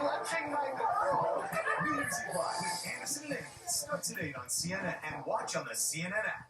clutching my girl. New Music Live with Anderson and Amy starts at 8 on CNN and watch on the CNN app.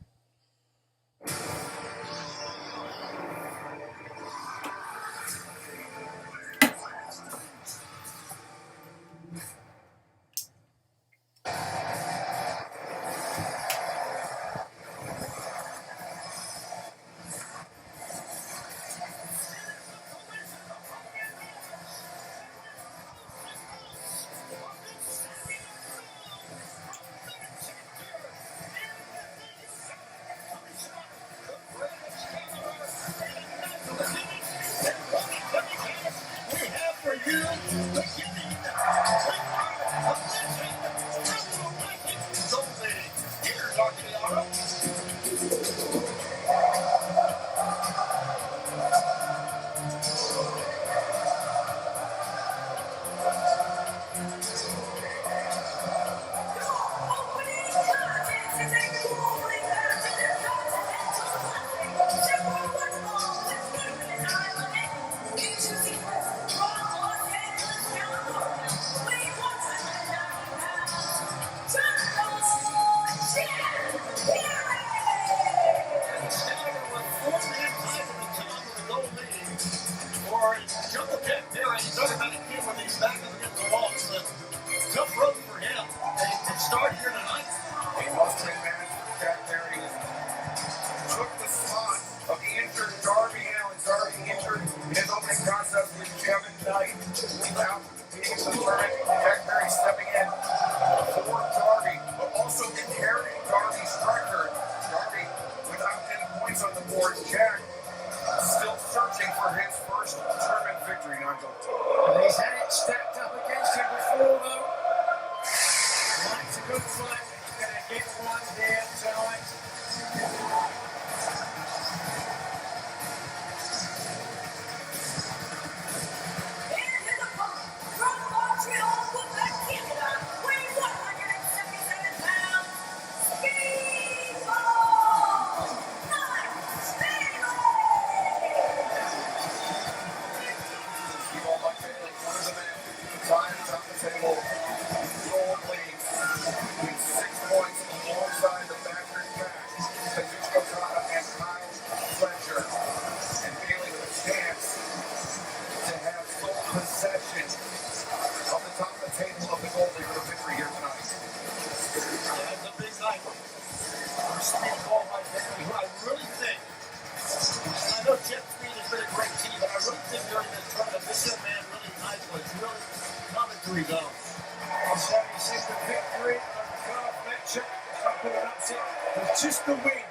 Just the win.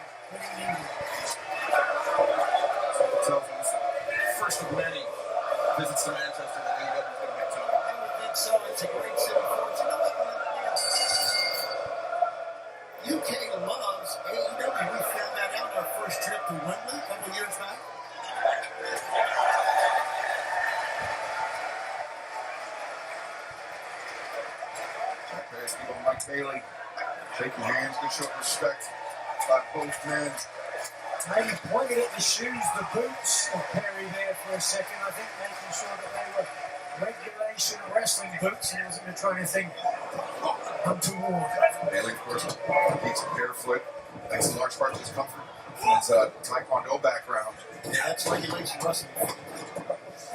First of many visits to Manchester that AEW is going to make tonight. I would think so. It's a great city for it. You know what? UK loves AEW. We found that out on our first trip to Wembley a couple years back. Jack Perry's people, Mike Bailey, shaking hands, good show of respect by both men. Maybe pointed at the shoes, the boots of Perry there for a second. I think making sure that they were regulation wrestling boots. He wasn't trying to think untoward. Bailey, of course, competes barefoot. Thanks in large part to his comfort from his Taekwondo background. Yeah, that's why he likes wrestling.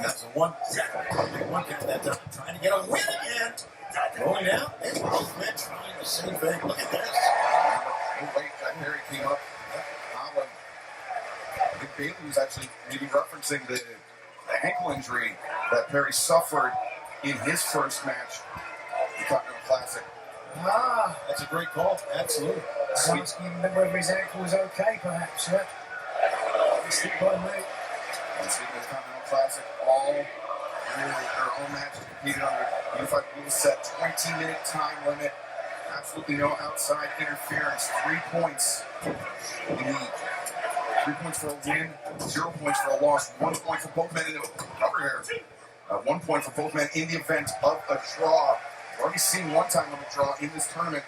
That's the one count that time. Trying to get a win again. Rolling out, and both men trying the same thing. Look at this. Oh, wait, Jack Perry came up. I think Bailey was actually maybe referencing the ankle injury that Perry suffered in his first match, the Continental Classic. Ah, that's a great call. Absolutely. Asking whether his ankle was okay, perhaps. Yeah. Stick by me. And speaking of the Continental Classic, all matches competed under unified rule set, 20-minute time limit. Absolutely no outside interference. 3 points in the 3 points for a win, 0 points for a loss, 1 point for both men in the cover here. 1 point for both men in the event of a draw. We've already seen one time of a draw in this tournament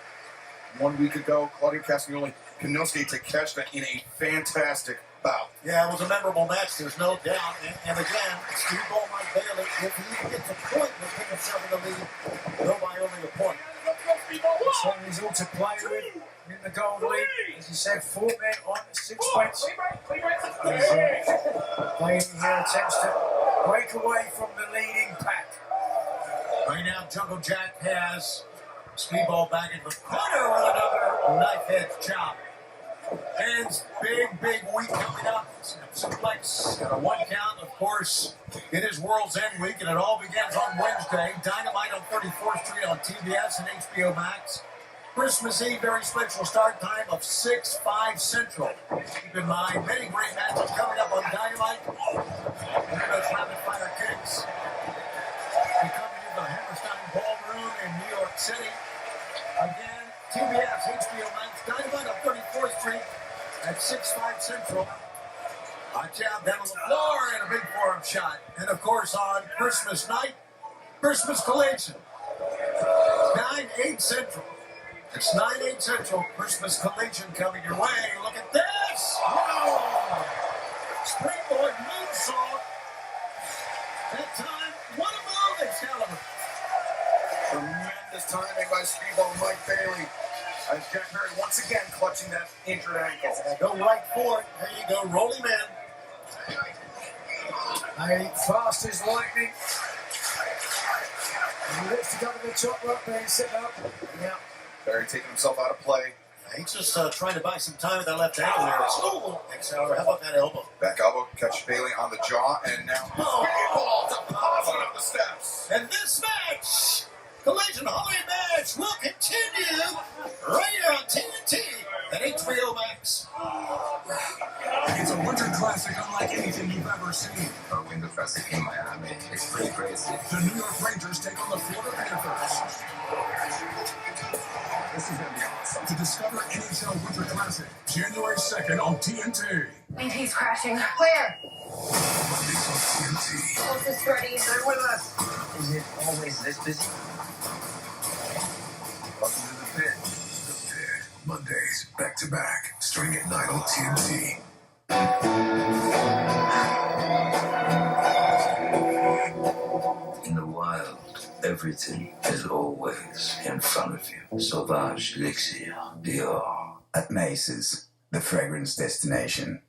1 week ago. Claudio Castagnoli, Kinosuke Takeshita in a fantastic bout. Yeah, it was a memorable match, there's no doubt. And again, Speedball Mike Bailey, if he gets a point, will put himself in the lead, go by only a point. So he's all to play with in the Gold League. As he said, 4 men on 6 points. Bailey here attempts to break away from the leading pack. Right now, Jungle Jack has Speedball back in the corner with another knife edge chop. And big week coming up. Suplex and a 1 count, of course. It is World's End Week, and it all begins on Wednesday. Dynamite on 34th Street on TBS and HBO Max. Christmas Eve, very special start time of 6/5 Central. Keep in mind, many great matches coming up on Dynamite. Look at those rapid fire kicks. We come to the Hammerstein Ballroom in New York City. Again, TBS, HBO Max, Dynamite on 34th Street at 6/5 Central. A jab down on the floor and a big forearm shot. And of course, on Christmas night, Christmas Collision. 9/8 Central. It's 9/8 Central. Christmas Collision coming your way. Look at this! Oh! Springboard moonsault. That time, what a move, Excalibur. Tremendous timing by Speedball Mike Bailey. As Jack Perry once again clutching that injured ankle. Go right for it. There you go, roll him in. Bailey fast as lightning. He looks to go to the top rope there, sitting up. Yeah. Perry taking himself out of play. He's just trying to buy some time with that left ankle there. Oh, Excalibur, how about that elbow? Back elbow, catch Bailey on the jaw, and now Speedball deposited on the steps. And this match, Collision Holiday match, will continue right here on TNT and HBO Max. It's a winter classic unlike anything you've ever seen. A winter classic in Miami. It's pretty crazy. The New York Rangers take on the Florida Panthers. This is going to be awesome. To discover NHL Winter Classic, January 2nd on TNT. BP's crashing. Where? Mondays on TNT. Closest ready. Stay with us. Is it always this busy? Welcome to the pit. The Pit. Mondays, back to back, starting at 9 on TNT. In the wild, everything is always in front of you. Sauvage Elixir, Dior. At Mace's, the fragrance destination.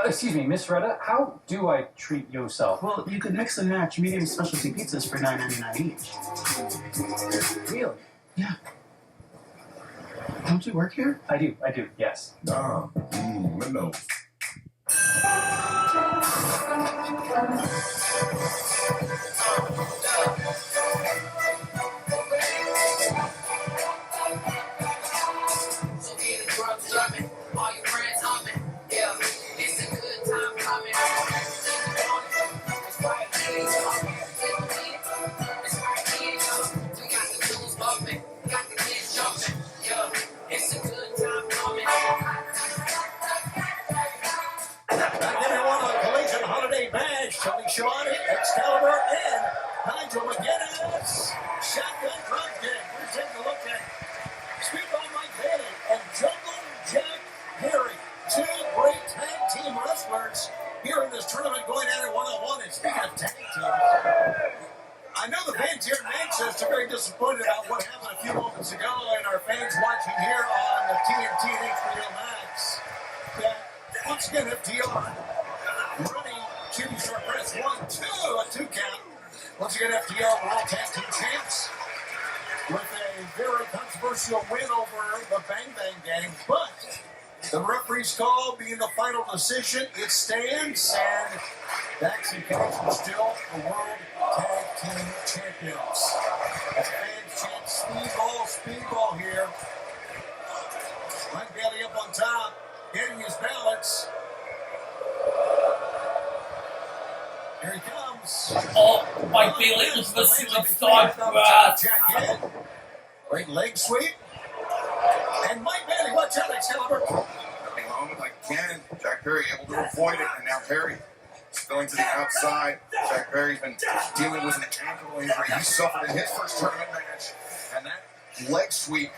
Excuse me, Miss Retta, how do I treat yourself? Well, you could mix and match medium specialty pizzas for $9.99 each. Really? Yeah. Don't you work here? I do, yes. No. Tony Schiavone, Excalibur, and Nigel McGuinness. Shotgun drop kick. We're taking a look at Speedball Mike Bailey and Jungle Jack Perry. 2 great tag team wrestlers here in this tournament going at it one-on-one. And speaking of tag teams, I know the fans here in Manchester are very disappointed about what happened a few moments ago, and our fans watching here on the TNT and HBO Max. That once again, FTR running Jimmy Short Press 1, 2, a 2 count. Once again, FTR World Tag Team Champs with a very controversial win over the Bang Bang Gang. But the referee's call being the final decision, it stands, and Dax and Cash are still the World Tag Team Champions. As fans chant Speedball, Speedball here. Mike Bailey up on top, getting his balance. Here he comes. Oh, Mike Bailey was the superstar. Jack in. Great leg sweep. And Mike Bailey, watch out, Excalibur. Coming home again. Jack Perry able to avoid it, and now Perry going to the outside. Jack Perry's been dealing with an ankle injury he suffered in his first tournament match. And that leg sweep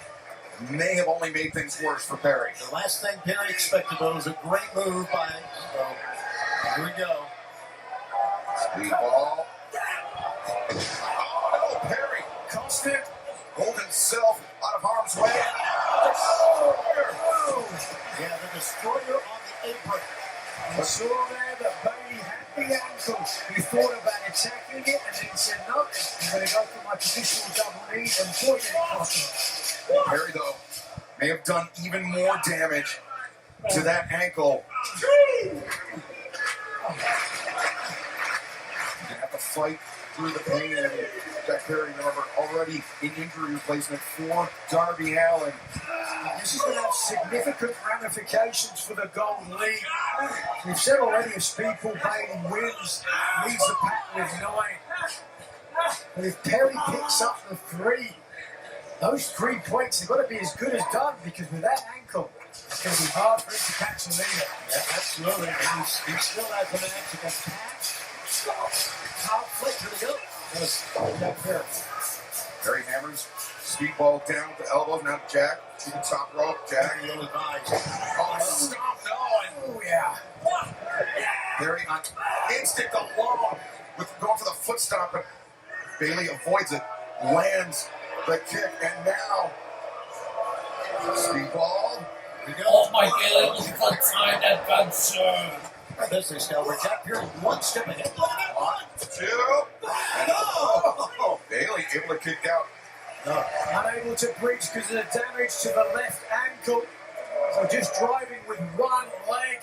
may have only made things worse for Perry. The last thing Perry expected was a great move by. So here we go. Speed ball. Oh, no, Perry constant. Hold himself out of harm's way. Yeah, the destroyer on the apron. You saw there that Bailey had the ankle. He thought about attacking it and then said, no, I'm going to go for my traditional double knee and boy, did it cost him. Perry, though, may have done even more damage to that ankle. You're going to have to fight through the pain. And Jack Perry, remember, already in injury replacement for Darby Allin. This is going to have significant ramifications for the Gold League. We've said already if Speedball Bailey wins, leads the pack with 9. But if Perry picks up the 3, those 3 points have got to be as good as done because with that ankle, it's going to be hard for him to catch a leader. Yeah, absolutely. He still has the match against Kyle Fletcher to go. Yes, Jack Perry. Perry hammers. Speedball down with the elbows. Now Jack to the top rope. Jack. Oh, stop. No. Oh, yeah. Perry on instinct alone with going for the foot stomp, but Bailey avoids it. Lands the kick, and now Speedball. Oh my God, look at the time adventure. This is Calvert. Jack Perry one step ahead. 1, 2, and oh, Bailey able to kick out. Unable to bridge because of the damage to the left ankle. So just driving with one leg.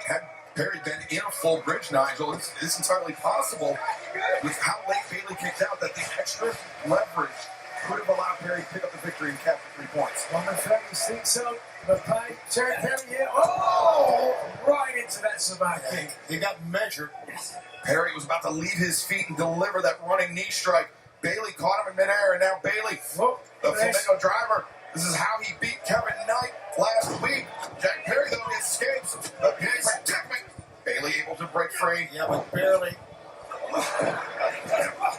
Had Perry been in a full bridge, Nigel, it's entirely possible with how late Bailey kicked out that the extra leverage could have allowed Perry to pick up the victory and capture 3 points. One of the fans think so. But Terry Perry here. Oh! Right into that Sabat kick. He got measured. Perry was about to leave his feet and deliver that running knee strike. Bailey caught him in midair, and now Bailey, the Flamingo driver. This is how he beat Kevin Knight last week. Jack Perry, though, escapes. The pin protecting. Bailey able to break free. Yeah, but barely.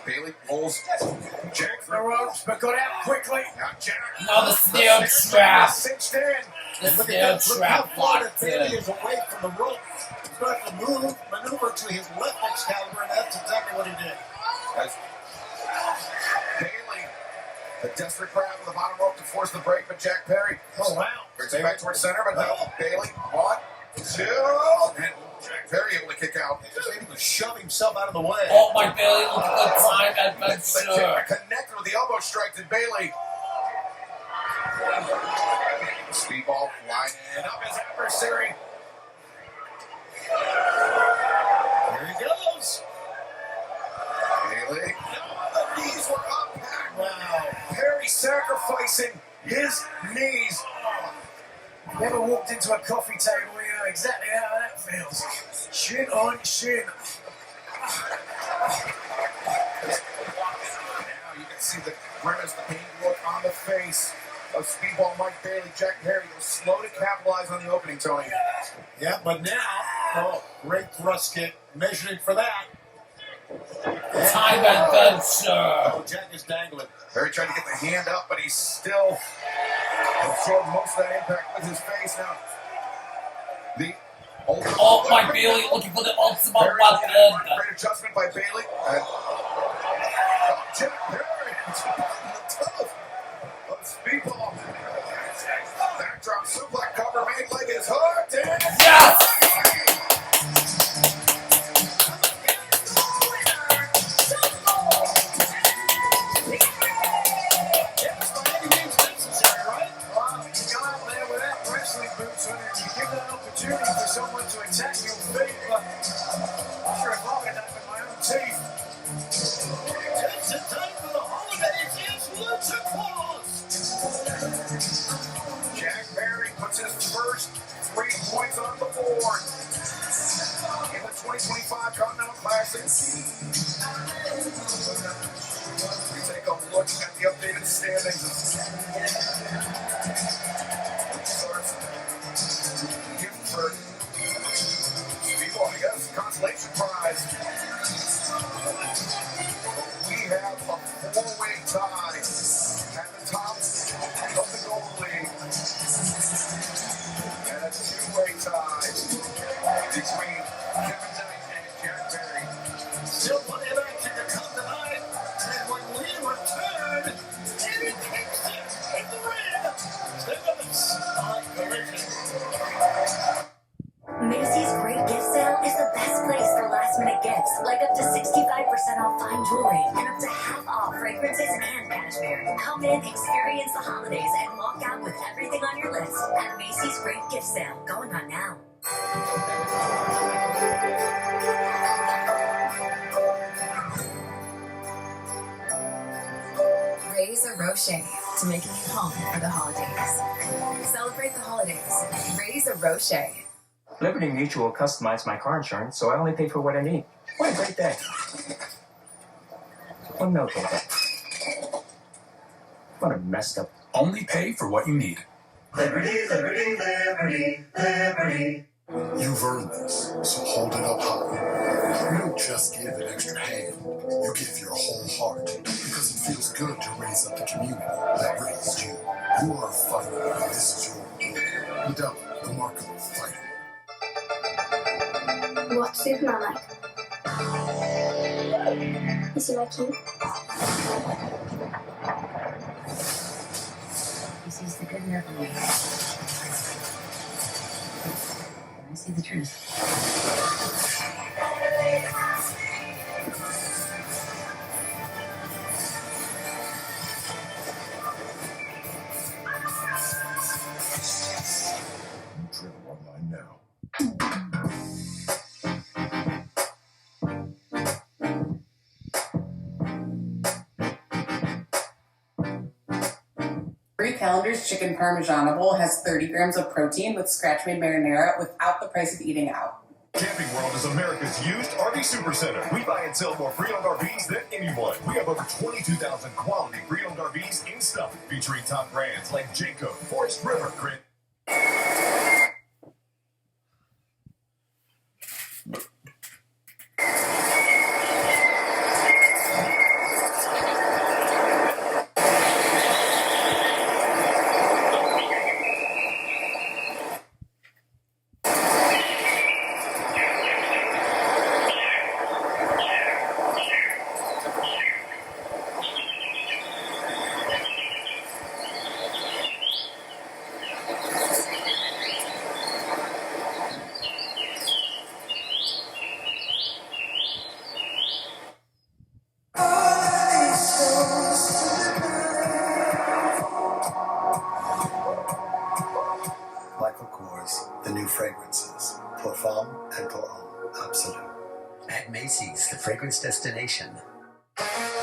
Bailey pulls Jack The ropes, but got out quickly. Now Jack. Now the snail trap. Cinched in. The Look snail at that. Look how trap far that locked Bailey in. is away from the rope. He's going to have to maneuver to his left Excalibur, and that's exactly what he did. As Bailey, the desperate grab of the bottom rope to force the break, but Jack Perry. Oh, wow. Brings it back towards center, but no. Bailey, 1, 2, and Jack Perry able to kick out. Just able to shove himself out of the way. Oh my Bailey, look at the time That's the adventure. kick connected with the elbow strike to Bailey. Speedball lining up his adversary. Here he goes. Bailey. No, the knees were up. Wow. Perry sacrificing his knees. Never walked into a coffee table, you know exactly how that feels. Shin on shin. Now you can see the grimace, the pain look on the face of Speedball Mike Bailey. Jack Perry was slow to capitalize on the opening, Tony. Yeah, but now, great thrust kick. Measuring for that. Time adventure. Oh, Jack is dangling. Perry tried to get the hand up, but he still absorbed most of that impact with his face. Now, the ultimate. Oh my Bailey, looking for the ultimate Perry, weapon. great adjustment by Bailey. And Jack Perry tough of Speedball. Backdrop suplex cover, main leg is hooked. And Yes! Someone to attack your feet, but I'm sure if I had that with my own teeth. Just in time for the holidays. It's Lucha Claus. Jack Perry puts his first 3 points on the board in the 2025 Continental Classic. We take a look at the updated standings. Gifford. People, I guess, consolation prize. We have a 4-way tie at the top of the gifts, like up to 65% off fine jewelry and up to half off fragrances and cashmere. Come in, experience the holidays, and walk out with everything on your list at Macy's Great Gift Sale, going on now. Raise a Rocher to making it home for the holidays. Celebrate the holidays. Raise a Rocher. Liberty Mutual customized my car insurance, so I only pay for what I need. What a great day. Oh, no, what a messed up. Only pay for what you need. Liberty, liberty, liberty, liberty. You've earned this, so hold it up high. You don't just give an extra hand, you give your whole heart, because it feels good to raise up the community that raised you. You are a fighter, and this is your reward. Without the mark of a fighter. What's Superman like? Is he like you? He sees the good in everyone. I see the truth. Travel online now. Brie Calendar's Chicken Parmesanable has 30 grams of protein with scratch-made marinara without the price of eating out. Camping World is America's used RV supercenter. We buy and sell more pre-owned RVs than anyone. We have over 22,000 quality pre-owned RVs in stock, featuring top brands like Jayco, Forest River, Grit. Michael Kors, the new fragrances, pour femme and pour homme, absolute. At Macy's, the fragrance destination.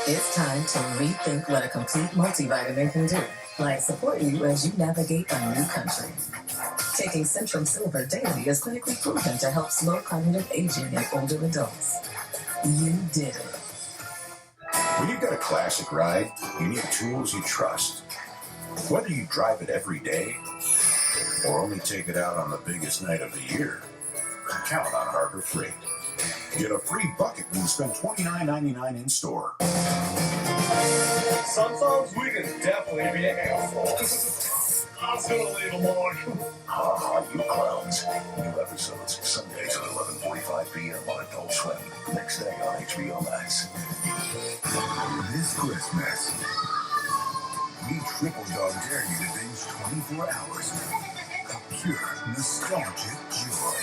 It's time to rethink what a complete multivitamin can do, like support you as you navigate a new country. Taking Centrum Silver daily is clinically proven to help slow cognitive aging in older adults. You did it. When you've got a classic ride, you need tools you trust. Whether you drive it every day or only take it out on the biggest night of the year, count on Harbor Freight. Get a free bucket when you spend $29.99 in store. Sometimes we can definitely be assholes. I was gonna leave them on. Ha ha, you clowns. New episodes, Sundays at 11:45 p.m. on Adult Swim. Next day on HBO Max. This Christmas, we triple dog dare you to binge 24 hours of pure nostalgic joy.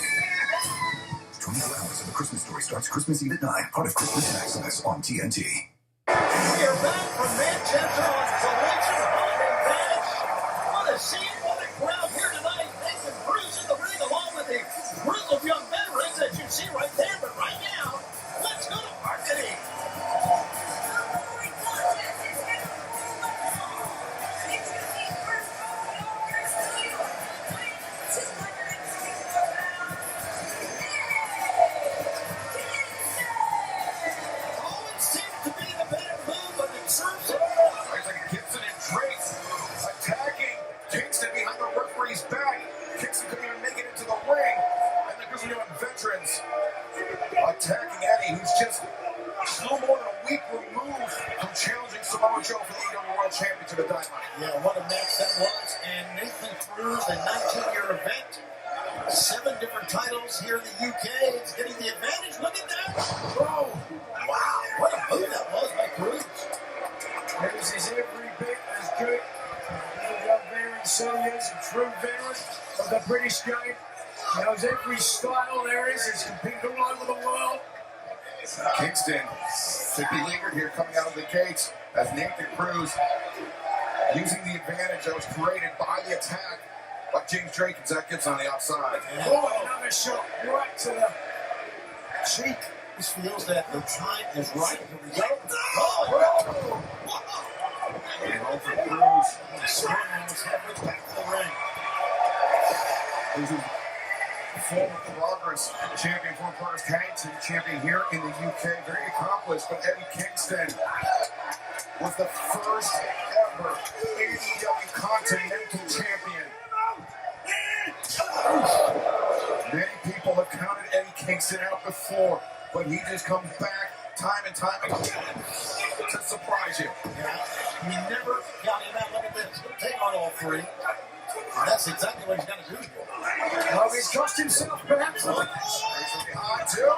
24 hours of A Christmas Story starts Christmas Eve at 9, part of Christmas Maximus on TNT. We are back from Manchester on Selection Holiday Bash. What a scene, what a crowd here tonight. Nathan Bruce in the ring along with the grizzled young veterans that you see right there. But right now, let's go to marketing. Always seems to be the better move, but it serves him well. Isaac Gibson and Trace attacking Kingston behind the referee's back. Kingston couldn't even make it into the ring. And the Grizzly Young veterans attacking Eddie, who's just a little more than a week removed from challenging Samoa Joe for the AEW World Championship at Dynamite. Yeah, what a match that was. And Nathan Cruz, a 19-year event. 7 different titles here in the UK. It's getting the advantage. Look at that. Oh, wow. What a move that was by Cruz. Cruz is every bit as good. He's up there and so he is a true veteran of the British game. He knows every style there is. He's competed all over the world. Kingston could be lingered here coming out of the gates as Nathan Cruz using the advantage that was created by the attack by James Drake and Zach Gibbs on the outside. Oh, another shot right to the cheek. This feels that the time is right. Here we go. Oh! And over Cruz. Smiles halfway back to the ring. This is former Progress champion, former Progress Tag Team champion here in the UK. Very accomplished, but Eddie Kingston was the first ever AEW Continental Champion. Many people have counted Eddie Kingston out before, but he just comes back time and time again to surprise you. Yeah, you never got him out. Look at this. He'll take on all three. And that's exactly what he's going to do here. Oh, he's cost himself, perhaps. Straight from behind, too.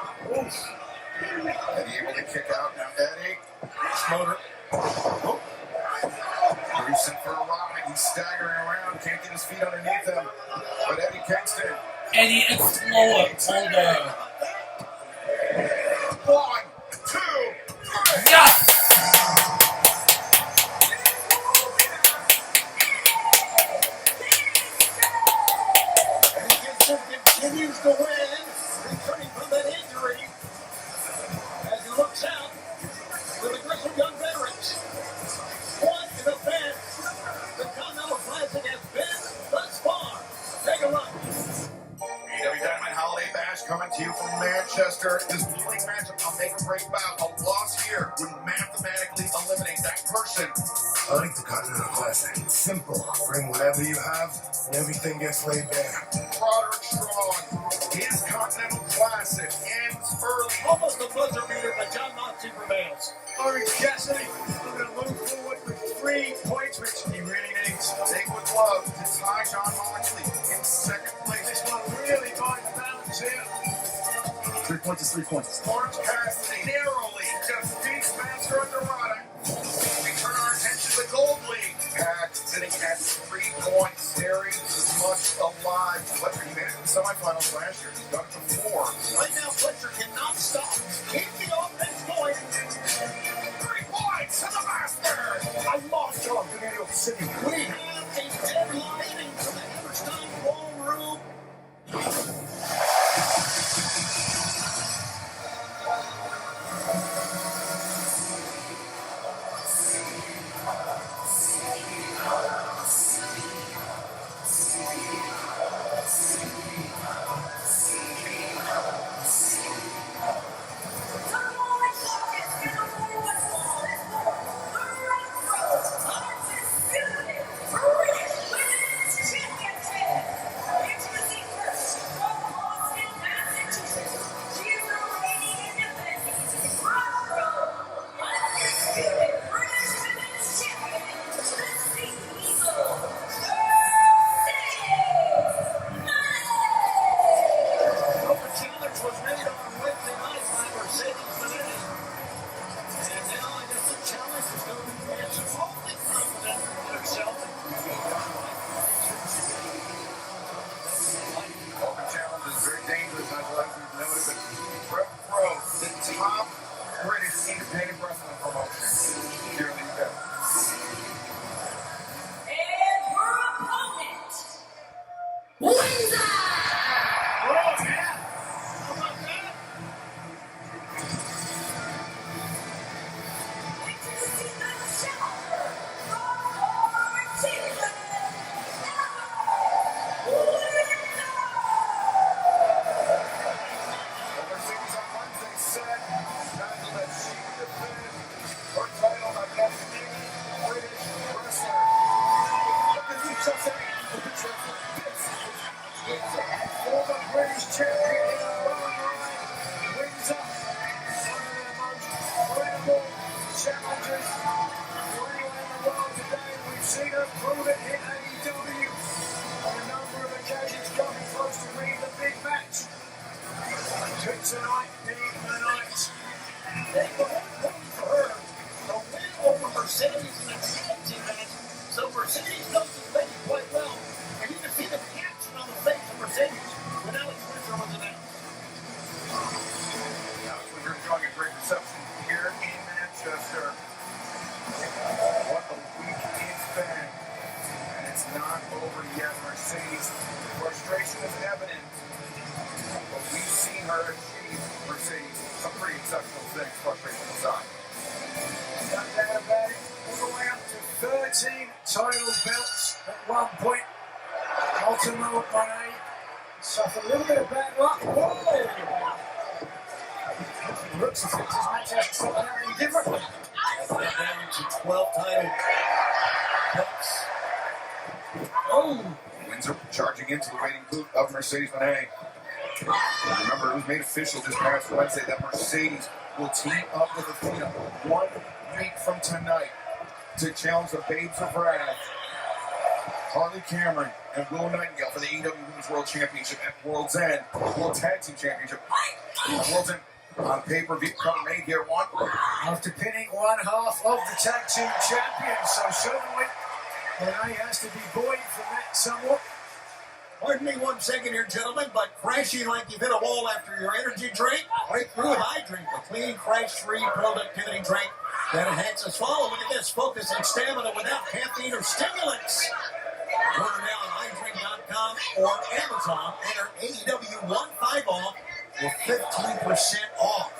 Eddie able to kick out. Now Eddie. Motor. Oh. Cruz sent for a ride. He's staggering around. Can't get his feet underneath him. But Eddie Kingston. Eddie Explorer. Hold on. 1, 2, 3. Yes! Continues to win, returning from that injury as he looks out with aggressive young veterans. What an event the Continental Classic has been thus far. Take a look. AEW Dynamite Holiday Bash coming to you from Manchester. This bling matchup, a make or break bout. A loss here would mathematically eliminate that person. I like the Continental Classic. It's simple. Bring whatever you have, and everything gets laid bare. Roderick Strong, his Continental Classic ends early. Almost a buzzer beater, but John Moxley prevails. Orange Cassidy looking to move forward with 3 points, which he really needs. They would love to tie John Moxley in second place. This one really finds balance here. 3 points is 3 points. Orange Cassidy narrowly defeats Master Andrade. We turn our attention to the Gold League. Pack sitting at 3 points, staring as much alive. Fletcher, he made it to the semifinals last year. He's done it before. Right now, Fletcher cannot stop. Keep the offense going. 3 points to the Master. A lost job to New York City. We have a deadline from the Hammerstein Ballroom. 1A suffered a little bit of bad luck. Whoa! Looks as if this match hasn't stopped out any differently. Down to 12 title belts. Oh! Windsor charging into the waiting boot of Mercedes Moné. Remember, it was made official this past Wednesday that Mercedes will team up with Athena 1 week from tonight to challenge the Babes of Wrath, Harley Cameron and Will Nightingale for the AEW Women's World Championship at World's End, World Tag Team Championship at World's End on pay-per-view coming May here one. After pinning one half of the tag team champions, so certainly Moné has to be buoyed from that somewhat. Pardon me 1 second here, gentlemen, but crashing like you've hit a wall after your energy drink, right through it, I drink a clean, crash-free productivity drink that enhances swallow. Look at this, focus and stamina without caffeine or stimulants. Order now on iDrink.com or Amazon. Enter AEW 15 off for 15% off.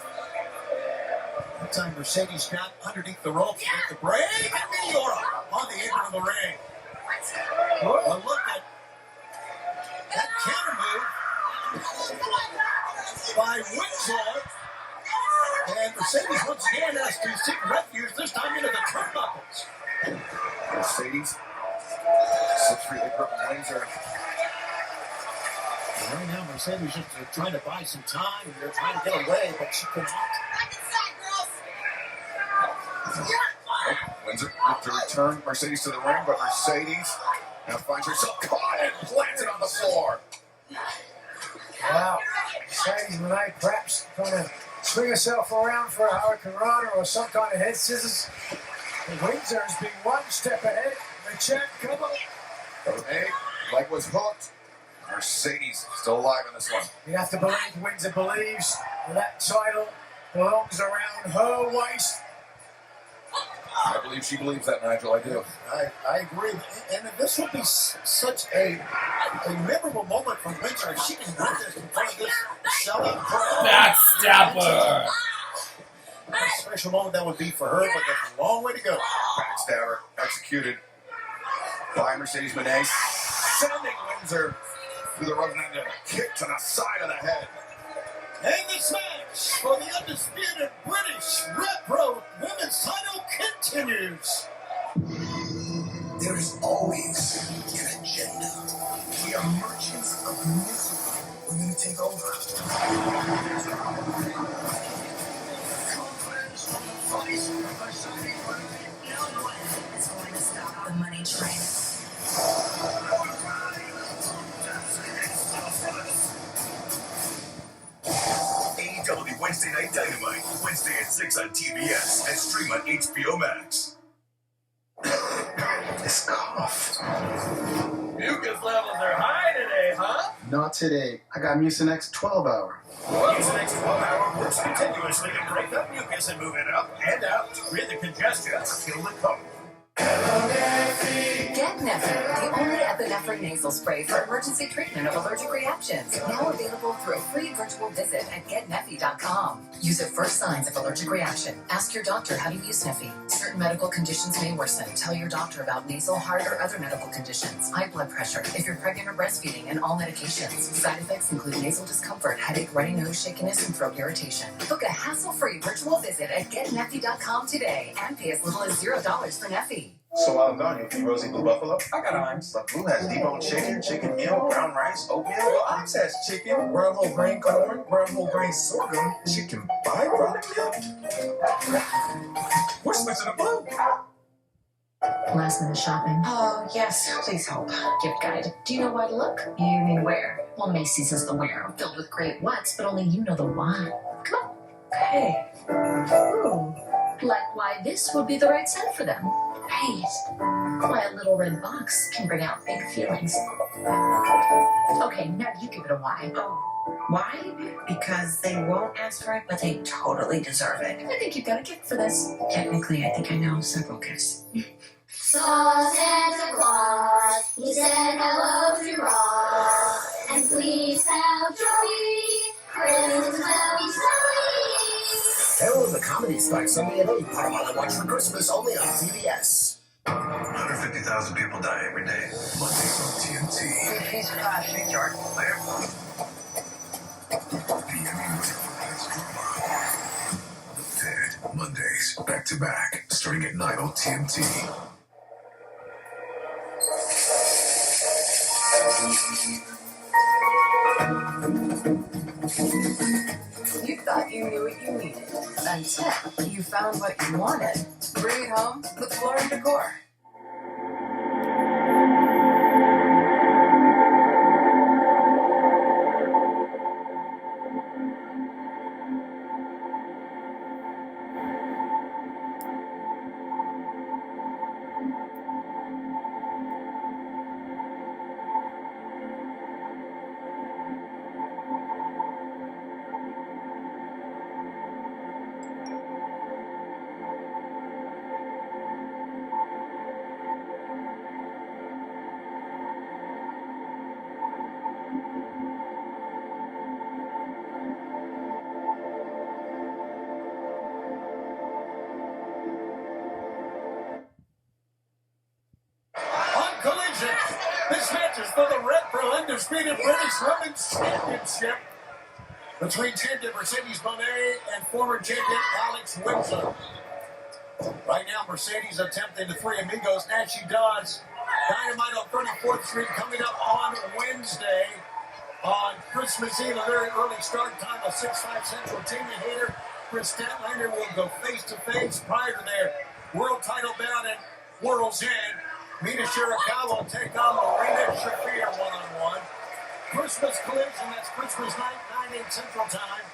That time Mercedes got underneath the ropes with the break and Meteora on the apron of the ring. A look at that counter move by Winslow. And Mercedes once again has to seek refuge, this time into the turnbuckles. Mercedes, 6'3" purple Windsor. Right now, Mercedes just trying to buy some time. They're trying to get away, but she cannot. Windsor looked to return Mercedes to the ring, but Mercedes now finds herself caught and planted on the floor. Wow. Mercedes Moné perhaps trying to swing herself around for a Hurricane Rana or some kind of head scissors. The Windsor has been one step ahead. The champ come up. Moné, leg was hooked. Mercedes still alive in this one. You have to believe Windsor believes that title belongs around her waist. I believe she believes that, Nigel. I do. I agree. And this would be such a memorable moment for Windsor if she can win this in front of this selling crowd. Backstabber! What a special moment that would be for her, but there's a long way to go. Backstabber executed by Mercedes Moné, sending Windsor through the ropes and a kick to the side of the head. And this match for the undisputed British Red Pro Women's title continues. There is always an agenda. We are merchants of misery. We're going to take over. It's going to stop the money train. AEW Wednesday Night Dynamite, Wednesday at 6 on TBS and stream on HBO Max. This cough. Mucus levels are high today, huh? Not today. I got Mucinex 12 hour. Mucinex 12-hour works continuously to break up mucus and move it up and out to rid the congestion and kill the cough. Get Neffy, the only epinephrine nasal spray for emergency treatment of allergic reactions. Now available through a free virtual visit at getneffy.com. Use it for signs of allergic reaction. Ask your doctor how to use Neffy. Certain medical conditions may worsen. Tell your doctor about nasal, heart, or other medical conditions. High blood pressure, if you're pregnant or breastfeeding, and all medications. Side effects include nasal discomfort, headache, runny nose, shakiness, and throat irritation. Book a hassle-free virtual visit at getneffy.com today and pay as little as $0 for Neffy. So while I'm gone, you'll keep Rosie Blue Buffalo? I got Iams. But Blue has deboned chicken, chicken meal, brown rice, oatmeal. Well, Iams has chicken, brown whole grain corn, brown whole grain sorghum, chicken byproduct milk. We're switching to Blue. Last minute shopping. Oh, yes, please help. Gift guide. Do you know where to look? You mean where? Well, Macy's is the where, filled with great whats, but only you know the why. Come on. Okay. Ooh. Like why this would be the right scent for them. Right. Why a little red box can bring out big feelings. Okay, now you give it a why. Oh, why? Because they won't ask for it, but they totally deserve it. I think you've got a gift for this. Technically, I think I know several gifts. Saw Santa Claus, he said hello to Ross, and please tell Joey, Christmas will be snowy. Harold the Comedy Spike Sunday at 8, part of all I watch for Christmas, only on CBS. 150,000 people die every day. Mondays on TNT. He's crashing, Jordan. Be any ready for tonight's drama. The Dead. Mondays, back to back, starting at 9 on TNT. You thought you knew what you needed until you found what you wanted. Bring it home with Floor & Decor. Collision. This match is for the Red Bull Undisputed British Women's Championship between champion Mercedes Moné and former champion Alex Windsor. Right now, Mercedes attempting the Three Amigos. Now she does. Dynamite on 34th Street coming up on Wednesday. On Christmas Eve, a very early start time, a 6'5" Central Jamie Hayter. Chris Statlander will go face-to-face prior to their world title bout at World's End. Mina Shirakawa will take on Marina Shafir one-on-one. Christmas Collision, that's Christmas night, 9/8 Central Time.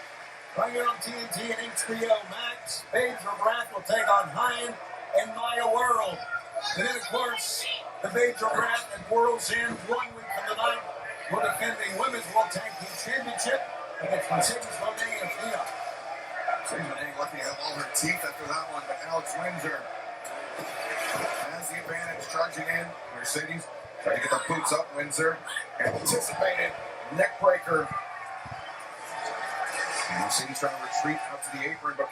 Right here on TNT and HBO Max. Paige McGrath will take on Hyan and Maya World. And then, of course, the Paige McGrath at World's End 1 week from the night will defend the Women's World Tag Team Championship against Mercedes Moné and Fia. Mercedes Moné lucky to have all her teeth after that one, but Alex Windsor has the advantage, charging in. Mercedes trying to get the boots up. Windsor anticipated neck breaker. And Mercedes trying to retreat out to the apron, but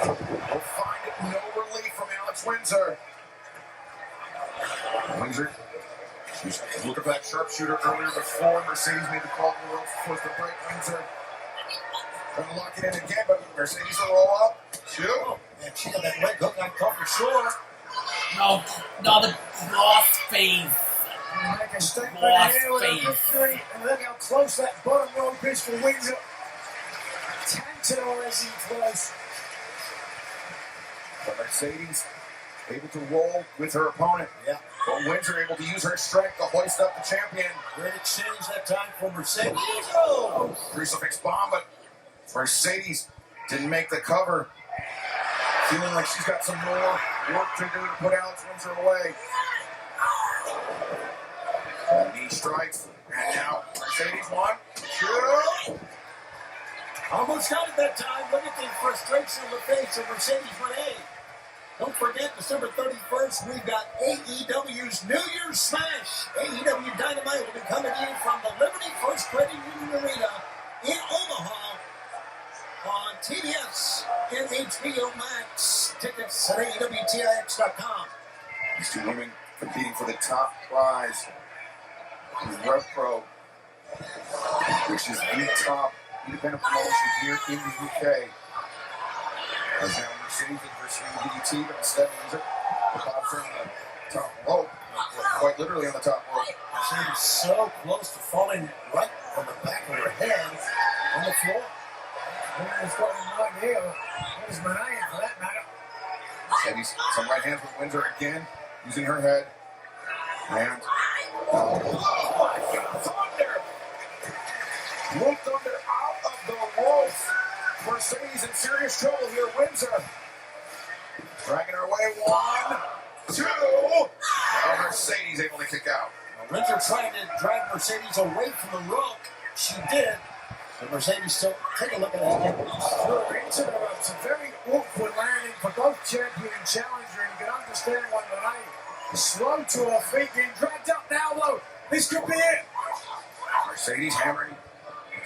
will find no relief from Alex Windsor. Windsor, she's looking for that sharpshooter earlier before Mercedes made the call to the ropes, forced to break. Windsor trying to lock it in again, but Mercedes will roll up. Two. And she got that leg hook on top for sure. No, not a lost face. Make a statement here with a victory, and look how close that bottom rope is for Windsor. Tantalizing close. But Mercedes able to roll with her opponent. Yeah. But Windsor able to use her strength to hoist up the champion. Great exchange that time for Mercedes. Oh! Crucifix bomb, but Mercedes didn't make the cover. Feeling like she's got some more work to do to put Alex Windsor away. Knee strikes, and now Mercedes 1, 2. Almost got it that time. Look at the frustration on the face of Mercedes Moné. Don't forget, December 31st, we've got AEW's New Year's Smash. AEW Dynamite will be coming in from the Liberty First Credit Union Arena in Omaha on TBS and HBO Max. Tickets at AEWTIX.com. These two women competing for the top prize in RevPro, which is the top independent promotion here in the UK. As now Mercedes versus DDT, but instead Windsor pops her on the top rope, quite literally on the top rope. Mercedes so close to falling right on the back of her head on the floor. Windsor got in right here. There's Moné for that matter. Mercedes, some right hands with Windsor again, using her head. And thunder! Blue Thunder out of the ropes. Mercedes in serious trouble here. Windsor dragging her away. 1, 2. Now Mercedes able to kick out. Windsor trying to drag Mercedes away from the rope. She did. But Mercedes still, take a look at that. It's a very awkward landing for both champion and challenger, and you can understand why Moné is slow to her feet, being dragged up now, though. This could be it. Mercedes hammering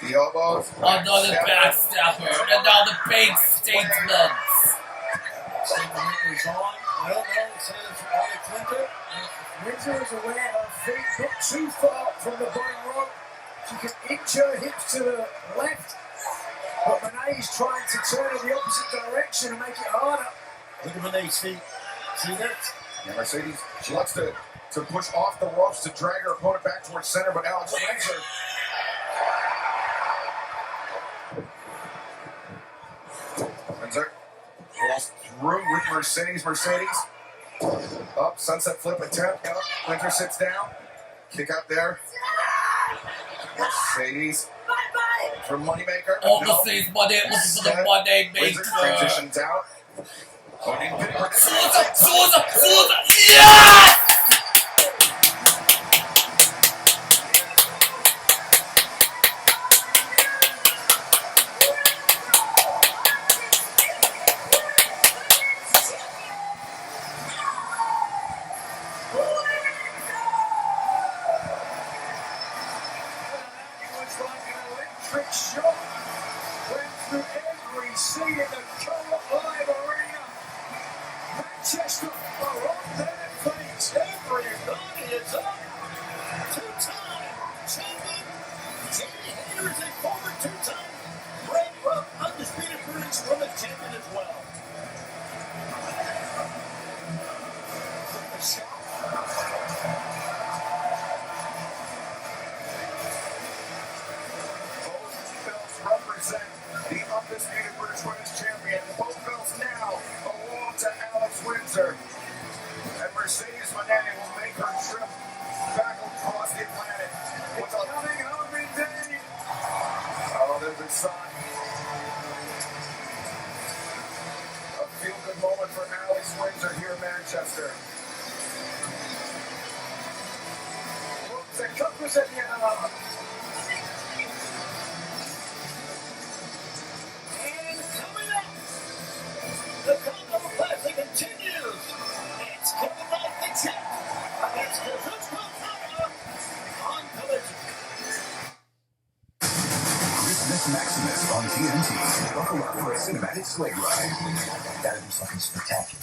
the elbows. Another backstabber. Another big statement. Statement is on. I don't know. It says position to make it harder. Look at Renee's feet. See that? Yeah, Mercedes, she wants to push off the ropes to drag her opponent back towards center, but Alex Windsor. Windsor rolls through with Mercedes. Up, sunset flip attempt. Up, Windsor sits down. Kick out there. Mercedes. For Moneymaker. Overseas money, looking for the Moneymaker. Windsor transitions out. Susan! Yes!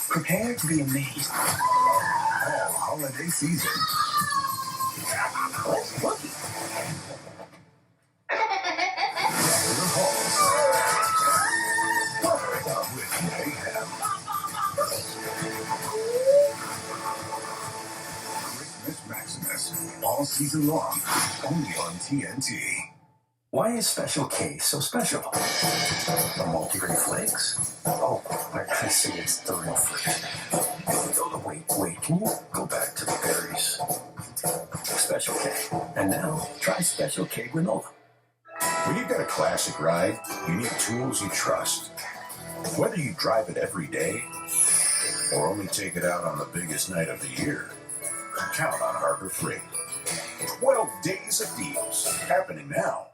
Prepare to be amazed. All holiday season. What's lucky? Your halls. With mayhem. Christmas Maximus. All season long. Only on TNT. Why is Special K so special? The multi-grain flakes? Oh, I see, it's the real fruit. Oh, wait, can you go back to the berries? Special K. And now, try Special K granola. When you've got a classic ride, you need tools you trust. Whether you drive it every day or only take it out on the biggest night of the year, count on Harbor Freight. 12 days of deals happening now.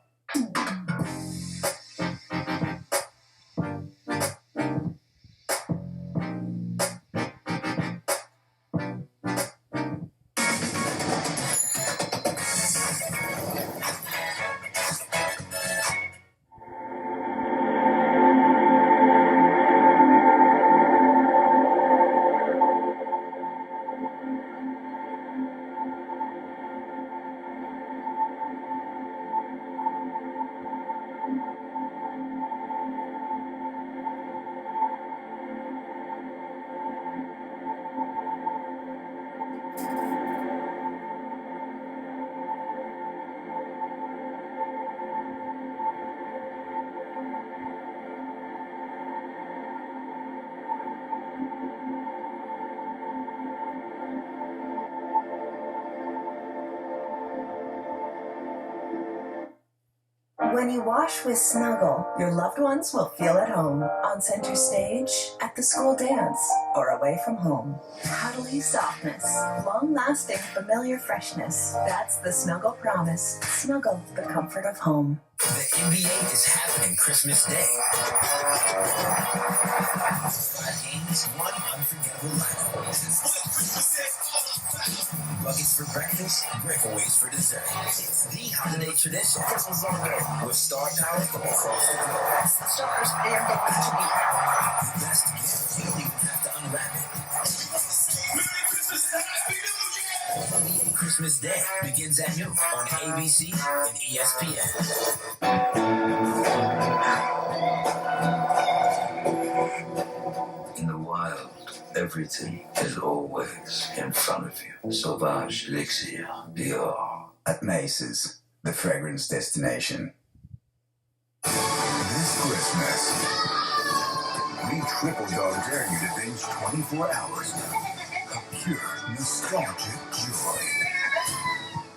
When you wash with Snuggle, your loved ones will feel at home. On center stage, at the school dance, or away from home. Cuddly softness, long-lasting familiar freshness. That's the Snuggle promise. Snuggle, the comfort of home. The NBA is happening Christmas Day. 5 games, one unforgettable lineup. Buckets for breakfast, breakaways for dessert. It's the holiday tradition. Christmas on the day. With star power from across the globe. The stars, they are going to be. The best gift, you don't even have to unwrap it. Merry Christmas and Happy New Year! NBA Christmas Day begins at noon on ABC and ESPN. In the wild, everything is always in front of you. Sauvage Elixir, Dior. At Macy's, the fragrance destination. This Christmas, we triple dog dare you to binge 24 hours of pure nostalgic joy.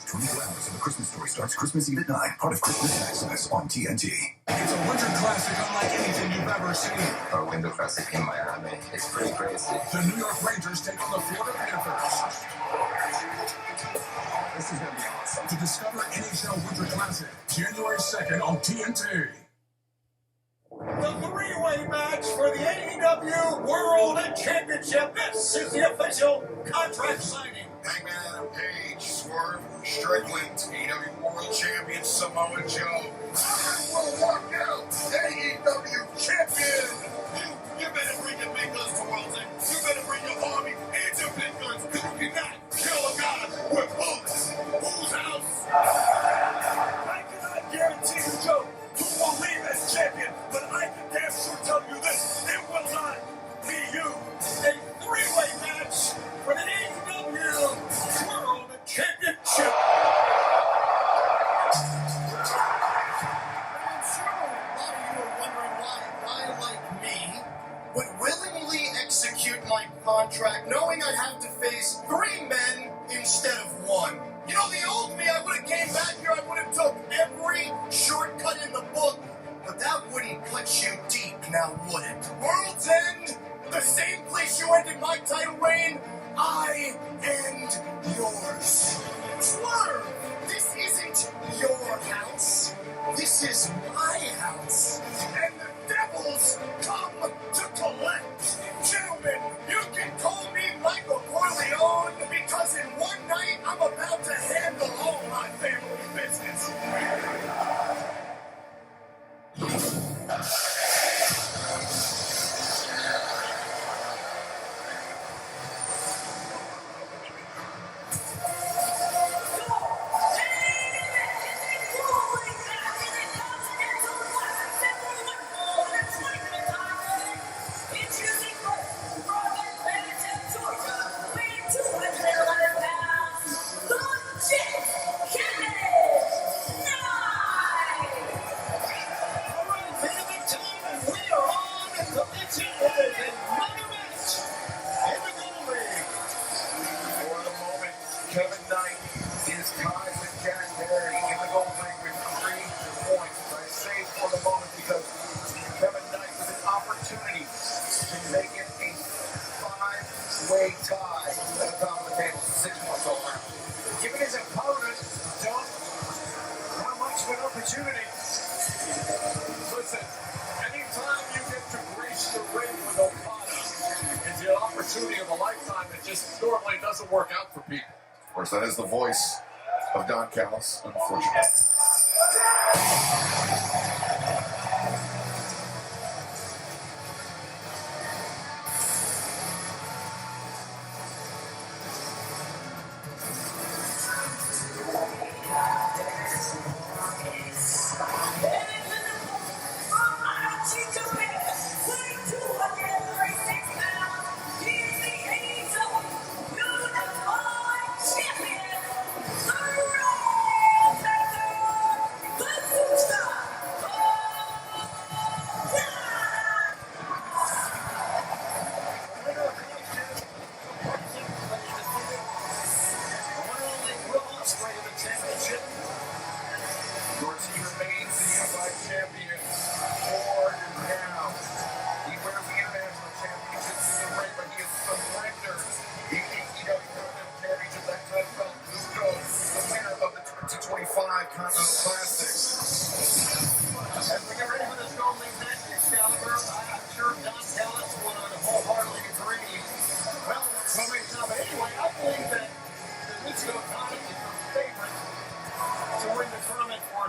24 hours of A Christmas Story starts Christmas Eve at 9, part of Christmas Maximus on TNT. It's a winter classic unlike anything you've ever seen. A winter classic in Miami. It's pretty crazy. The New York Rangers take on the Florida Panthers. This is going to be awesome. To discover NHL Winter Classic, January 2nd on TNT. The three-way match for the AEW World Championship. This is the official contract signing. Hangman Adam Page, Swerve, Strickland, AEW World Champion Samoa Joe. I will walk out AEW Champion. You better bring your big guns to World's End. You better bring your army and your big guns. You cannot kill a guy with bullets. Whose house? I cannot guarantee you, Joe, who will leave as champion, but I can damn sure tell you this: it will not be you. A three-way match for the AEW World Championship. I'm sure a lot of you are wondering why I, like me, would willingly execute my contract knowing I'd have to face 3 men instead of 1. You know, the old me, I would have came back here, I would have took every shortcut in the book, but that wouldn't cut you deep, now would it? World's End, the same place you ended my title reign, I end yours. Swerve, this isn't your house. This is my house. And the devils come to collect. Gentlemen, you can call me Michael Corleone because in one night I'm about to handle all my family business. Kevin Knight is tied with Jack Perry in the gold ring with 3 points. I say for the moment because Kevin Knight with an opportunity to make it a 5-way tie at the top of the table. 6 points all around. Giving his opponent, John, how much of an opportunity? Listen, anytime you get to grace the ring with Okada, it's the opportunity of a lifetime that just normally doesn't work out for people. Of course, that is the voice of Don Callis, unfortunately.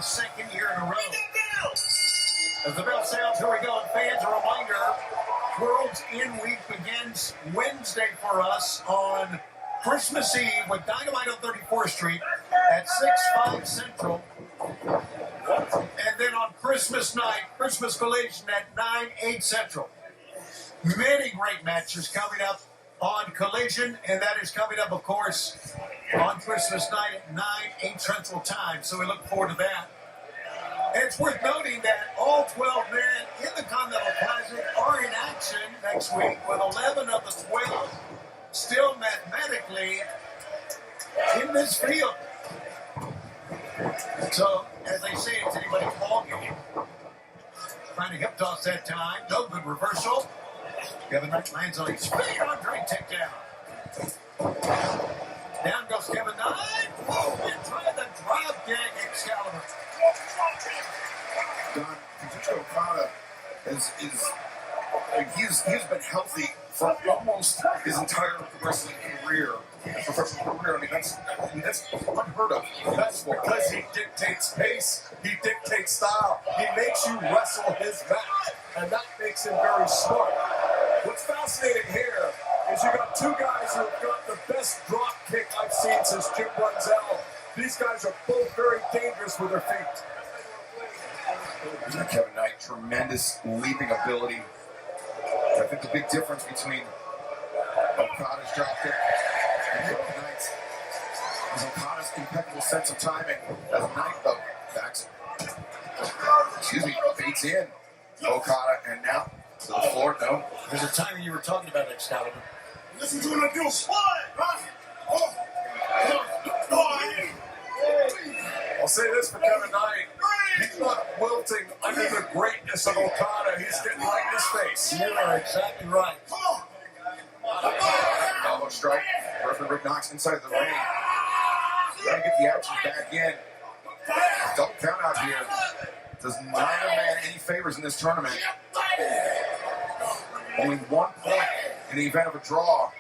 Second year in a row. As the bell sounds, here we go. And fans, a reminder, World's End Week begins Wednesday for us on Christmas Eve with Dynamite on 34th Street at 6/5 Central. And then on Christmas night, Christmas Collision at 9/8 Central. Many great matches coming up on Collision, and that is coming up, of course, on Christmas night at 9, 8 Central Time. So we look forward to that. And it's worth noting that all 12 men in the Continental Classic are in action next week, with 11 of the 12 still mathematically in this field. So, as they say, it's anybody's ball game. Trying to hip toss that time. No good reversal. Kevin Knight lands on his feet. Andre takedown. Down goes Kevin Knight. Whoa, and trying the drop kick, Excalibur. Don Kazuchika Okada he's been healthy for almost his entire wrestling career. Professional career. I mean, that's unheard of. That's because he dictates pace, he dictates style, he makes you wrestle his match, and that makes him very smart. What's fascinating here is you got two guys who have got the best drop kick I've seen since Jim Brunzell. These guys are both very dangerous with their feet. Kevin Knight, tremendous leaping ability. I think the big difference between Okada's drop kick and Kevin Knight's is Okada's impeccable sense of timing. As Knight, though, baits in Okada, and now to the floor. No, there's a timing you were talking about, Excalibur. Listen to what I do. I'll say this for Kevin Knight. He's not wilting under the greatness of Okada. He's getting right in his face. You are exactly right. Elbow strike. Referee Rick Knox inside the ring. Trying to get the action back in. Double count out here. Does neither man any favors in this tournament. Only 1 point in the event of a draw.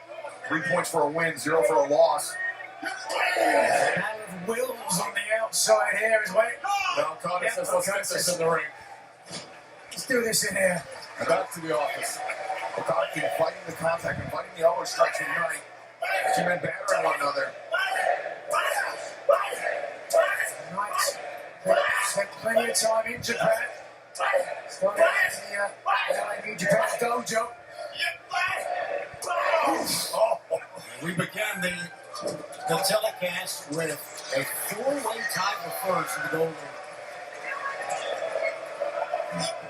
3 points for a win, 0 for a loss. Battle of wills on the outside here as well. Now Okada says, let's get this in the ring. Let's do this in here. And back to the office. Okada keep fighting the contact and fighting the elbow strikes from Knight. Two men battering one another. Knight spent plenty of time in Japan. Started in the AEW Japan dojo. We began the telecast with a four-way tie for first in the gold ring.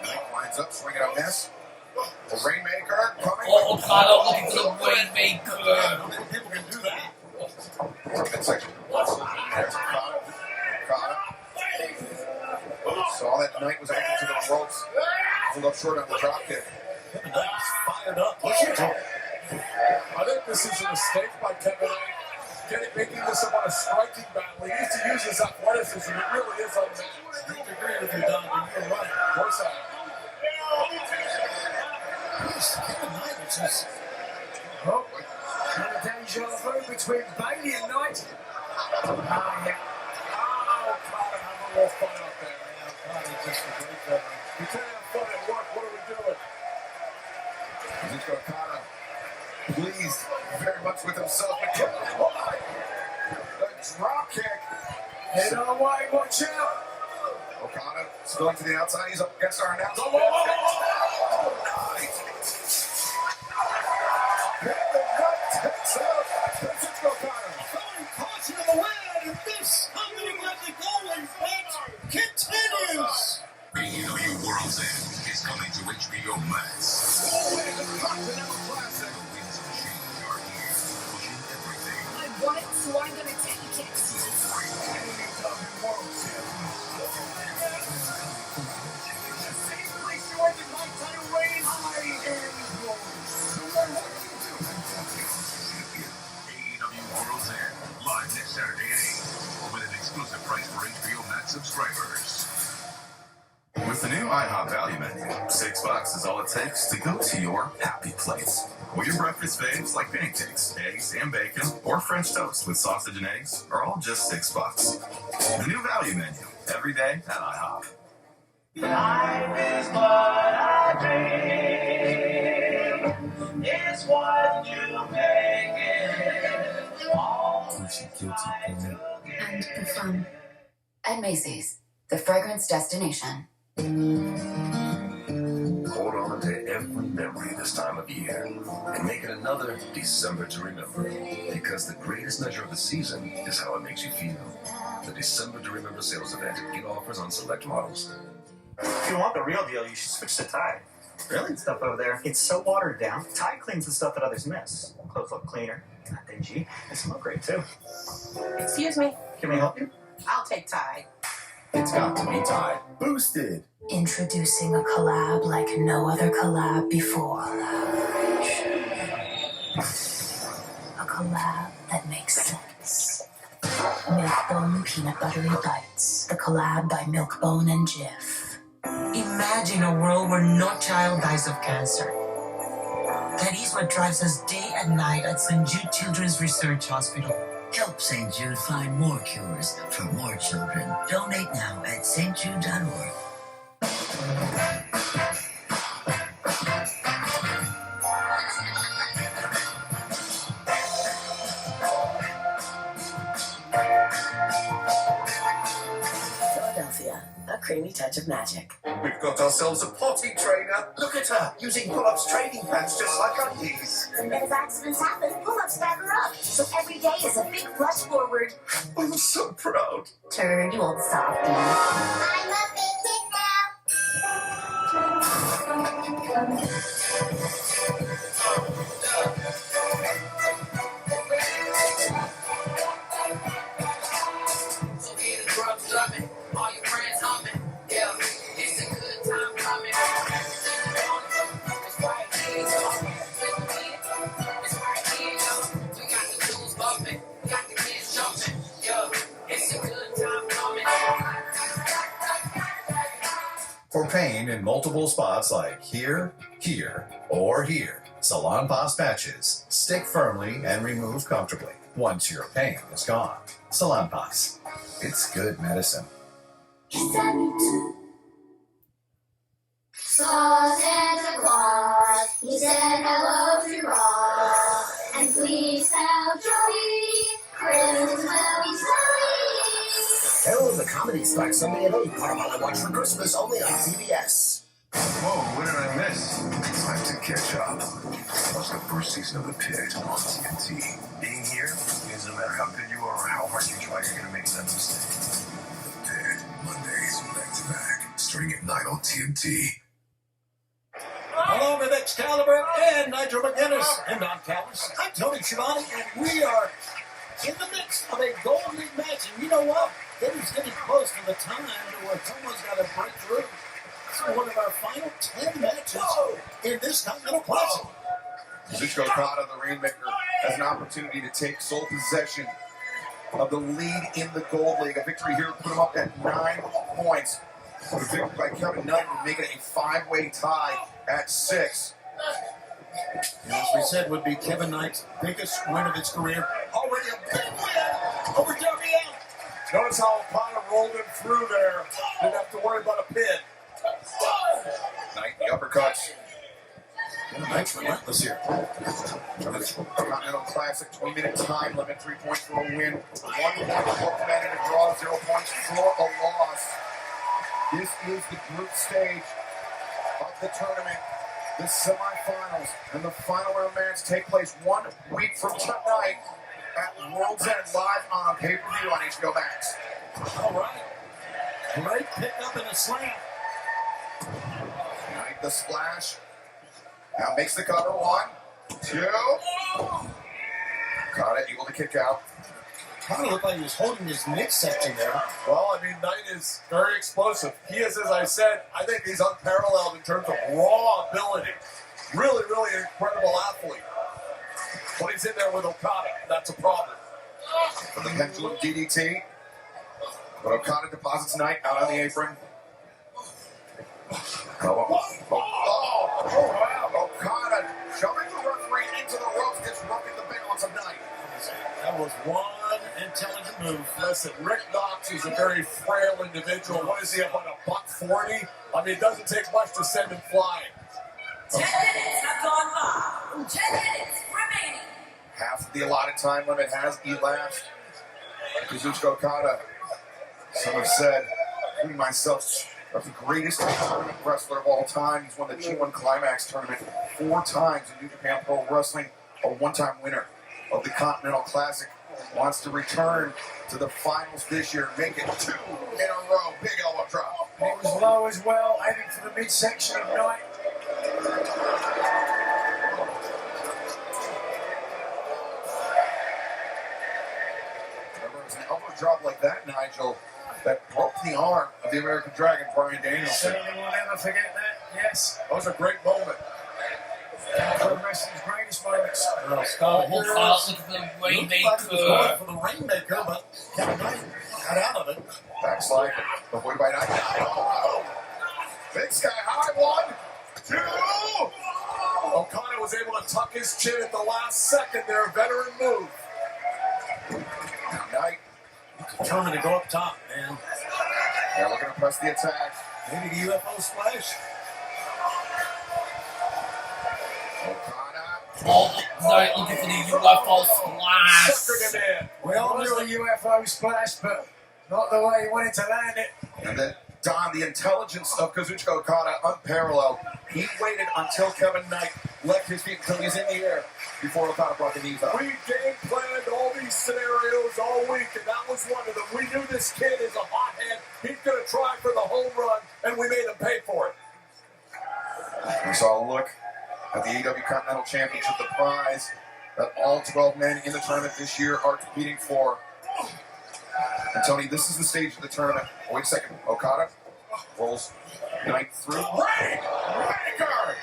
Knight lines up, swinging a miss. The Rainmaker coming. Okada looking for the Rainmaker. How many people can do that? Midsection. There's Okada. Saw that Knight was anchored to the ropes. Pulled up short on the drop kick. Kevin Knight is fired up. Listen to him. I think this is a mistake by Kevin Knight. Making this about a striking battle. He needs to use his athleticism. It really is unmatched. I agree with you, Don. You're right. Of course I Kevin Knight is just... Oh, another deja vu between Bailey and Knight. Yeah. Okada having a little fun out there. Okada just a great veteran. We can't have fun at work. What are we doing? Kazuchika Okada pleased very much with himself. The drop kick. Head our way, watch out. Okada spilling to the outside. He's up against our announcer. Takes out Kazuchika Okada. Throwing caution in the wind, and this, how many left to go, and that continues. AEW World's End is coming to HBO Max. The Continental Classic. The winds of change are here, pushing everything. I want it, so I'm gonna take it. AEW World Champion. AEW World's End, live next Saturday at 8, with an exclusive price for HBO Max subscribers. With the new IHOP value menu, $6 is all it takes to go to your happy place. Or your breakfast faves like pancakes, eggs, and bacon, or French toast with sausage and eggs are all just $6. The new value menu, every day at IHOP. Life is what I dream. It's what you make it. All And for fun. At Macy's, the fragrance destination. hold on to every memory this time of year and make it another December to remember. Because the greatest measure of the season is how it makes you feel. The December to Remember sales event. Get offers on select models. If you want the real deal, you should switch to Tide. Really? Stuff over there, it's so watered down. Tide cleans the stuff that others miss. Clothes look cleaner, not dingy, and smell great too. Excuse me. Can we help you? I'll take Tide. It's got to be Tide. Boosted. Introducing a collab like no other collab before. A collab that makes sense. Milkbone Peanut Buttery Bites. The collab by Milkbone and Jif. Imagine a world where no child dies of cancer. That is what drives us day and night at St. Jude Children's Research Hospital. Help St. Jude find more cures for more children. Donate now at stjude.org. Philadelphia, a creamy touch of magic. We've got ourselves a potty trainer. Look at her, using pull-ups training pants just like undies. And if accidents happen, pull-ups back her up. So every day is a big rush forward. I'm so proud. Turn, you old softie. I'm a big kid now. So get the drugs drumming, all your friends humming. Yeah, it's a good time coming. It's right here, it's right here. We got the dudes bumping, got the kids jumping. Yeah, it's a good time coming. For pain in multiple spots like here, here, or here, Salon Pass patches stick firmly and remove comfortably once your pain is gone. Salon Pass. It's good medicine. Saw Santa Claus, he said hello to Ross, and please tell Joey, Christmas will be snowy. Carol the Comedy starts Sunday at 8. What about I watch for Christmas only on CBS? Whoa, what did I miss? Time to catch up. Watch the first season of The Pit on TNT. Being here, it doesn't matter how good you are or how hard you try, you're gonna make that mistake. The Pit, Mondays, back to back, starting at 9 on TNT. Along with Excalibur and Nigel McGuinness and Don Callis, I'm Tony Schiavone, and we are in the midst of a Golden League match. And you know what? It is getting close to the time where someone's got to break through. This is one of our final 10 matches in this Continental Classic. Kazuchika Okada, the Rainmaker, has an opportunity to take sole possession of the lead in the Gold League. A victory here would put him up at 9 points. But a victory by Kevin Knight would make it a 5-way tie at 6. And as we said, would be Kevin Knight's biggest win of his career. Already a big win over Darby Allin. Notice how Okada rolled him through there. Didn't have to worry about a pin. Knight, the uppercuts. Knight's relentless here. Continental Classic, 20-minute time limit, 3 points for a win, 1 point for both men in a draw, 0 points for a loss. This is the group stage of the tournament, the semifinals, and the final round match take place 1 week from tonight at World's End live on pay-per-view on HBO Max. All right. Great pick up in a slam. Knight the splash. Now makes the cover. 1, 2. Okada able to kick out. Kind of looked like he was holding his midsection there. Well, I mean, Knight is very explosive. He is, as I said, I think he's unparalleled in terms of raw ability. Really, really incredible athlete. But he's in there with Okada. That's a problem. For the pendulum DDT. But Okada deposits Knight out on the apron. Oh, Okada shoving the referee into the ropes, disrupting the balance of Knight. That was one intelligent move. Listen, Rick Knox is a very frail individual. What is he, about $140? I mean, it doesn't take much to send him flying. 10 minutes have gone by. 10 minutes remaining. Half of the allotted time limit has elapsed. Kazuchika Okada, some have said, including myself, of the greatest tournament wrestler of all time. He's won the G1 Climax tournament 4 times in New Japan Pro Wrestling, a 1-time winner of the Continental Classic. Wants to return to the finals this year, make it 2 in a row. Big elbow drop. It was low as well, aiming for the midsection of Knight. Remember, it was an elbow drop like that, Nigel, that broke the arm of the American Dragon, Bryan Danielson. Certainly will never forget that, yes. That was a great moment. One of wrestling's greatest moments. We'll start with the Rainmaker. For the Rainmaker, but Kevin Knight got out of it. Backslide, avoided by Knight. Oh, Big Sky High, 1, 2. Okada was able to tuck his chin at the last second there, a veteran move. Now Knight Determined to go up top, man. Yeah, looking to press the attack. Maybe the UFO splash. Oh, Knight looking for the UFO splash. Suckered him in. We all knew a UFO splash, but not the way he wanted to land it. And then Don, the intelligence of Kazuchika Okada, unparalleled. He waited until Kevin Knight left his feet until he was in the air before Okada brought the knees up. We game planned all these scenarios all week, and that was one of them. We knew this kid is a hothead. He's going to try for the home run, and we made him pay for it. We saw a look at the AEW Continental Championship, the prize that all 12 men in the tournament this year are competing for. And Tony, this is the stage of the tournament. Oh, wait a second. Okada rolls Knight through. Rainmaker!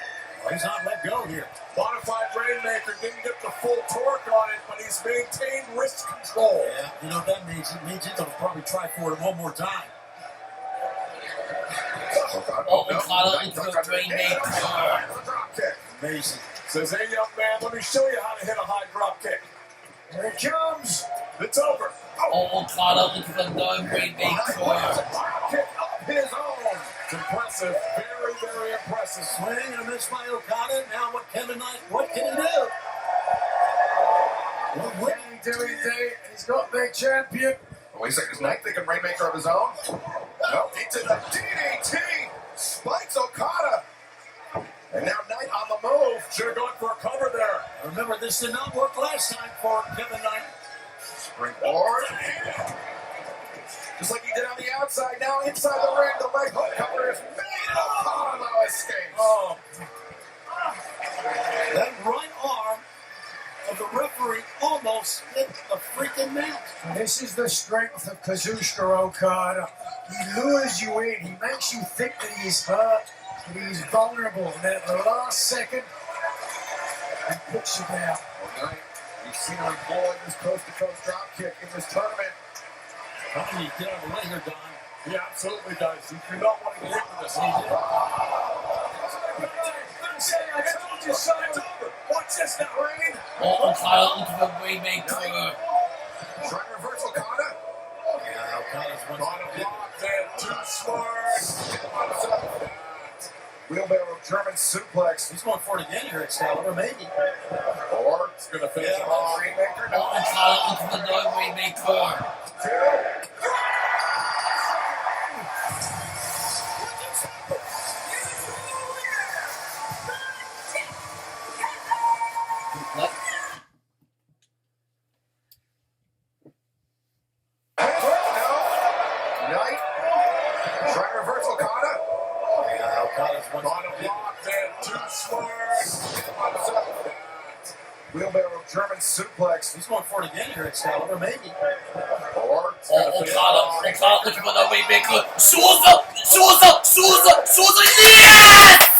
Well, he's not let go here. Modified Rainmaker didn't get the full torque on it, but he's maintained wrist control. Yeah, you know what that means? It means he's going to probably try for it one more time. Okada into the Rainmaker. Drop kick. Amazing. Says, hey, young man, let me show you how to hit a high drop kick. Here it comes. It's over. Oh, Okada into the Rainmaker. Kick up his own. It's impressive. Very, very impressive. Swing and a miss by Okada. Now what Kevin Knight, what can he do? What can he do indeed? He's got the champion. Oh, wait a second. Is Knight thinking Rainmaker of his own? No, into the DDT. Spikes Okada. And now Knight on the move. Should have gone for a cover there. Remember, this did not work last time for Kevin Knight. Springboard. Just like he did on the outside, now inside the ring, the leg hook cover is made. Okada now escapes. Oh. That right arm of the referee almost hit the freaking mat. This is the strength of Kazuchika Okada. He lures you in. He makes you think that he is hurt, that he is vulnerable. And at the last second, he puts you down. Well, Knight, we've seen him employ this coast-to-coast drop kick in this tournament. How do you get out of the way here, Don? He absolutely does. You do not want to get hit with this. I told you so. Watch this now, Rain. Oh, Okada into the Rainmaker. Trying to reverse Okada. Yeah, Okada's one On a block there. Too smart. Wheelbarrow German suplex. He's going for it again here, Excalibur, maybe. Or It's going to finish yeah, off. Rainmaker. Oh, Okada into the Rainmaker. Knight trying to reverse Okada. Yeah, Okada's one On a block there. Too smart. Wheelbarrow German suplex. He's going for it again here, Excalibur, maybe. Or Oh, Okada into the Rainmaker. Souza! Yes!